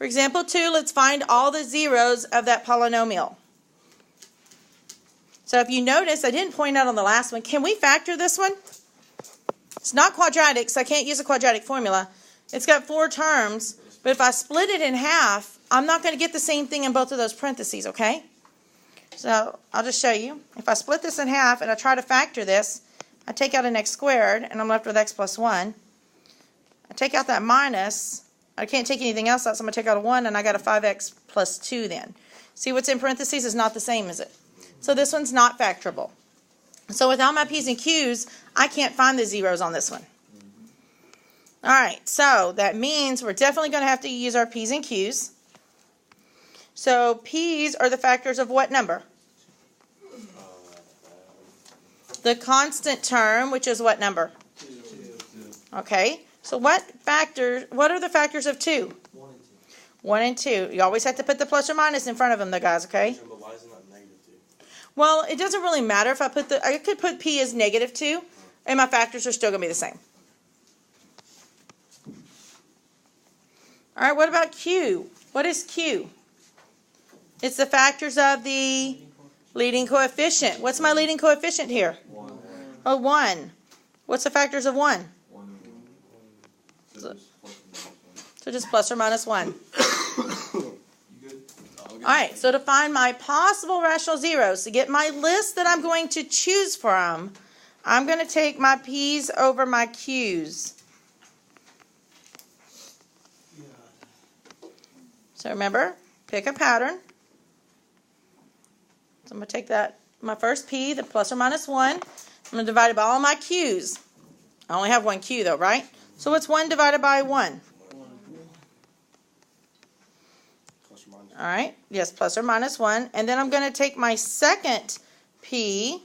For example 2, let's find all the zeros of that polynomial. So if you notice, I didn't point out on the last one, can we factor this one? It's not quadratic, so I can't use a quadratic formula. It's got 4 terms, but if I split it in half, I'm not going to get the same thing in both of those parentheses, okay? So I'll just show you. If I split this in half and I try to factor this, I take out an x squared, and I'm left with x plus 1. I take out that minus. I can't take anything else out, so I'm going to take out a 1, and I got a 5x plus 2 then. See what's in parentheses is not the same, is it? So this one's not factorable. So without my p's and q's, I can't find the zeros on this one. All right, so that means we're definitely going to have to use our p's and q's. So p's are the factors of what number? The constant term, which is what number? 2. Okay, so what are the factors of 2? 1 and 2. You always have to put the plus or minus in front of them, though, guys, okay? But why is it not negative 2? Well, it doesn't really matter if I could put p as negative 2, and my factors are still going to be the same. All right, what about q? What is q? It's the factors of the leading coefficient. What's my leading coefficient here? 1. Oh, 1. What's the factors of 1? 1. So just plus or minus 1. You good? All right, so to find my possible rational zeros, to get my list that I'm going to choose from, I'm going to take my p's over my q's. So remember, pick a pattern. So I'm going to take my first p, the plus or minus 1. I'm going to divide it by all my q's. I only have one q though, right? So what's 1 divided by 1? Plus or minus. All right, yes, plus or minus 1. And then I'm going to take my second p,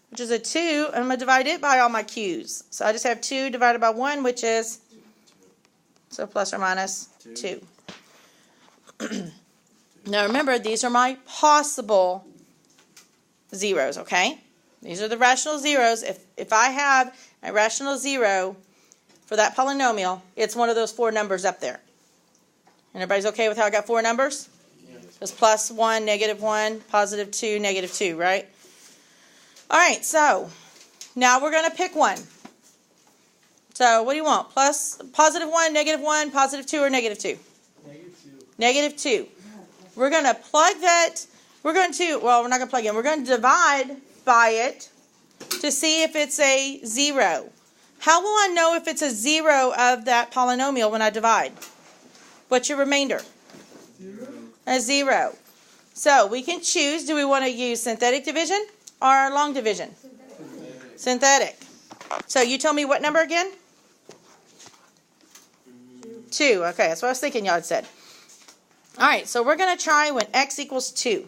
which is a 2, and I'm going to divide it by all my q's. So I just have 2 divided by 1, which is, so plus or minus 2. Now remember, these are my possible zeros, okay? These are the rational zeros. If I have a rational zero for that polynomial, it's one of those 4 numbers up there. And everybody's okay with how I got 4 numbers? It's plus 1, negative 1, positive 2, negative 2, right? All right, so now we're going to pick one. So what do you want? Positive 1, negative 1, positive 2, or negative 2? Negative 2. We're going to plug that. We're not going to plug in. We're going to divide by it to see if it's a 0. How will I know if it's a 0 of that polynomial when I divide? What's your remainder? 0. A 0. So we can choose, do we want to use synthetic division or long division? Synthetic. So you tell me what number again? 2. Okay, that's what I was thinking y'all had said. All right, so we're going to try when x equals 2.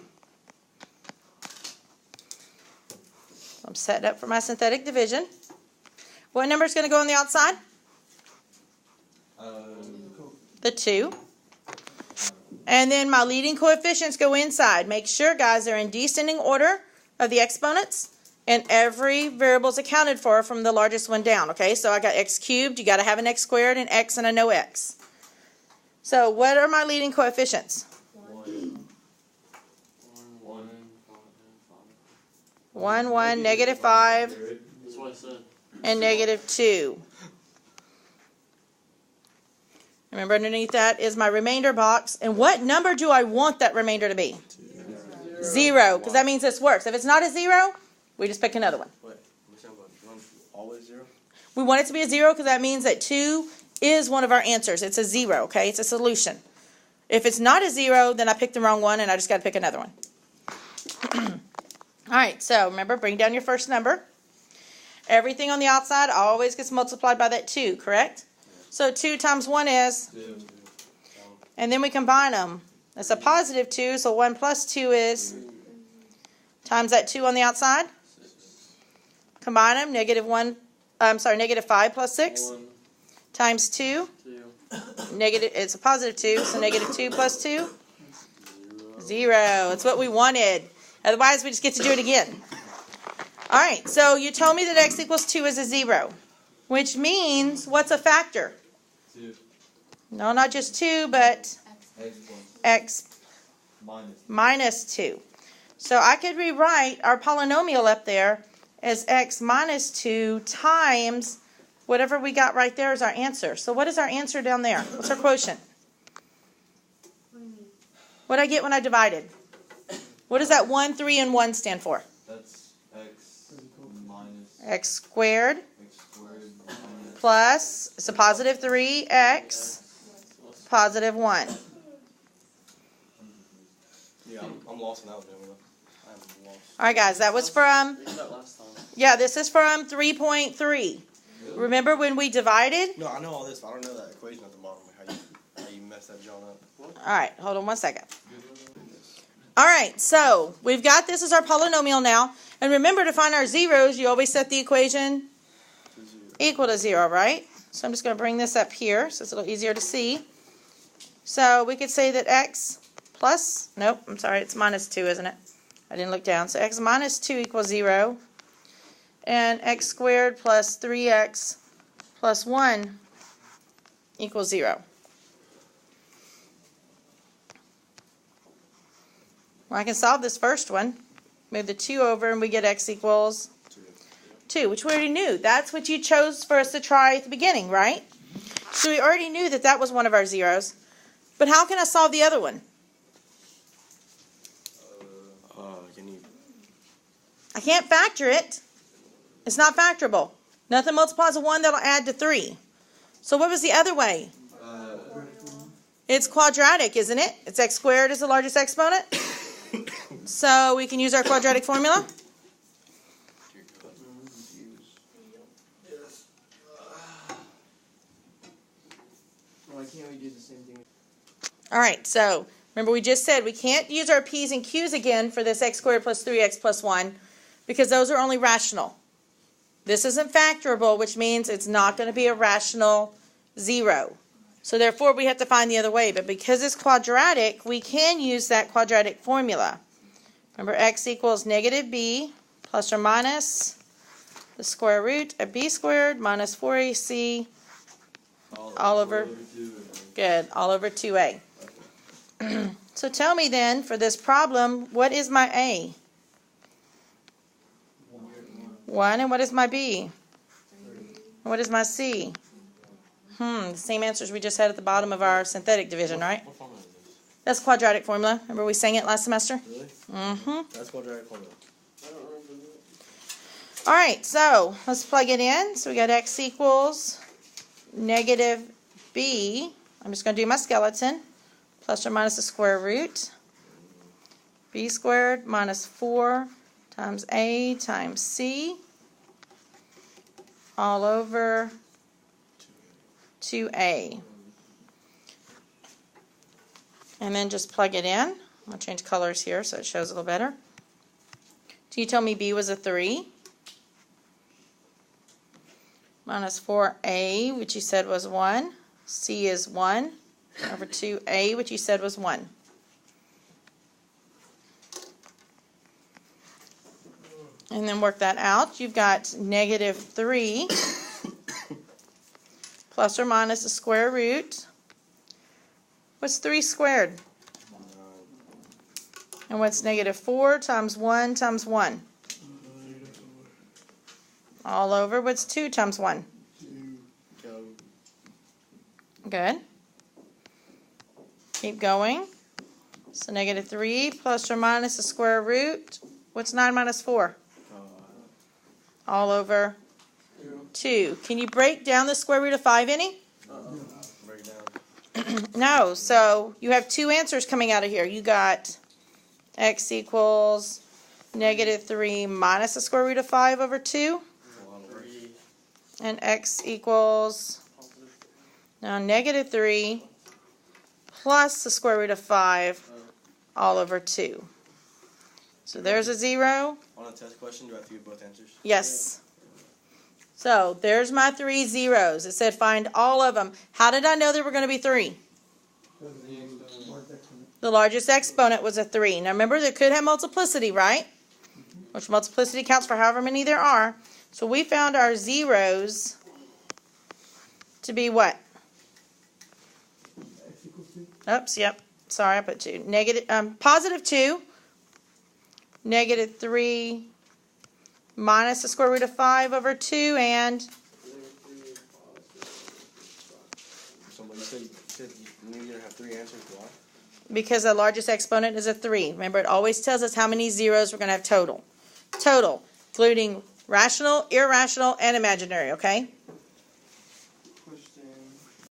I'm setting up for my synthetic division. What number is going to go on the outside? The 2. And then my leading coefficients go inside. Make sure, guys, they're in descending order of the exponents, and every variable is accounted for from the largest one down. Okay, so I got x cubed. You got to have an x squared, an x, and a no x. So what are my leading coefficients? 1, negative 5, That's what I said. and negative 2. Remember, underneath that is my remainder box. And what number do I want that remainder to be? 0, because that means this works. If it's not a 0, we just pick another one. Wait, always 0? We want it to be a 0 because that means that 2 is one of our answers. It's a 0, okay? It's a solution. If it's not a 0, then I picked the wrong one, and I just got to pick another one. All right, so remember, bring down your first number. Everything on the outside always gets multiplied by that 2, correct? So 2 times 1 is? 2. And then we combine them. It's a positive 2, so 1 plus 2 is? Times that 2 on the outside? 6. Combine them, negative 5 plus 6? 1. Times 2? 2. Negative, it's a positive 2, so negative 2 plus 2? 0. It's what we wanted. Otherwise, we just get to do it again. All right, so you told me that x equals 2 is a 0, which means what's a factor? 2. No, not just 2, but X plus x minus 2. So I could rewrite our polynomial up there as x minus 2 times whatever we got right there is our answer. So what is our answer down there? What's our quotient? What did I get when I divided? What does that 1, 3, and 1 stand for? That's x minus X squared x squared minus plus, it's a positive 3x, positive 1. Yeah, I'm lost in that one. I'm lost. All right, guys, that was from, We did that last time. yeah, this is from 3.3. Remember when we divided? No, I know all this, but I don't know that equation at the bottom. How you messed that John up. All right, hold on one second. All right, so we've got this as our polynomial now. And remember, to find our zeros, you always set the equation equal to 0, right? So I'm just going to bring this up here so it's a little easier to see. So we could say that x plus, nope, I'm sorry, it's minus 2, isn't it? I didn't look down. So x minus 2 equals 0. And x squared plus 3x plus 1 equals 0. Well, I can solve this first one. Move the 2 over and we get x equals 2, which we already knew. That's what you chose for us to try at the beginning, right? So we already knew that that was one of our zeros. But how can I solve the other one? Can you? I can't factor it. It's not factorable. Nothing multiplies a 1 that'll add to 3. So what was the other way? It's quadratic, isn't it? It's x squared is the largest exponent. So we can use our quadratic formula. Why can't we do the same thing? All right, so remember we just said we can't use our p's and q's again for this x squared plus 3x plus 1 because those are only rational. This isn't factorable, which means it's not going to be a rational 0. So therefore we have to find the other way. But because it's quadratic, we can use that quadratic formula. Remember, x equals negative b plus or minus the square root of b squared minus 4ac all over, good, all over 2a. So tell me then, for this problem, what is my a? 1, and what is my b? And what is my c? The same answers we just had at the bottom of our synthetic division, right? What formula is this? That's quadratic formula. Remember we sang it last semester? Really? Mm-hmm. That's quadratic formula. I don't remember that. All right, so let's plug it in. So we got x equals negative b. I'm just going to do my skeleton. Plus or minus the square root. B squared minus 4 times a times c. All over 2a. And then just plug it in. I'm going to change colors here so it shows a little better. So you told me b was a 3. Minus 4a, which you said was 1. C is 1. Over 2a, which you said was 1. And then work that out. You've got negative 3 plus or minus the square root. What's 3 squared? And what's negative 4 times 1 times 1? All over, what's 2 times 1? Good. Keep going. So negative 3 plus or minus the square root. What's 9 minus 4? All over 2. Can you break down the square root of 5 any? Break it down. No. So you have 2 answers coming out of here. You got x equals negative 3 minus the square root of 5 over 2. And x equals now negative 3 plus the square root of 5 all over 2. So there's a 0. On a test question, do I have to give both answers? Yes. So there's my 3 zeros. It said find all of them. How did I know there were going to be 3? The largest exponent was a 3. Now remember, they could have multiplicity, right? Which multiplicity counts for however many there are. So we found our zeros to be what? Oops, yep. Sorry, I put 2. Positive 2, negative 3, minus the square root of 5 over 2, and So what you said you knew you're gonna have 3 answers, why? because the largest exponent is a 3. Remember, it always tells us how many zeros we're going to have total. Total, including rational, irrational, and imaginary, okay?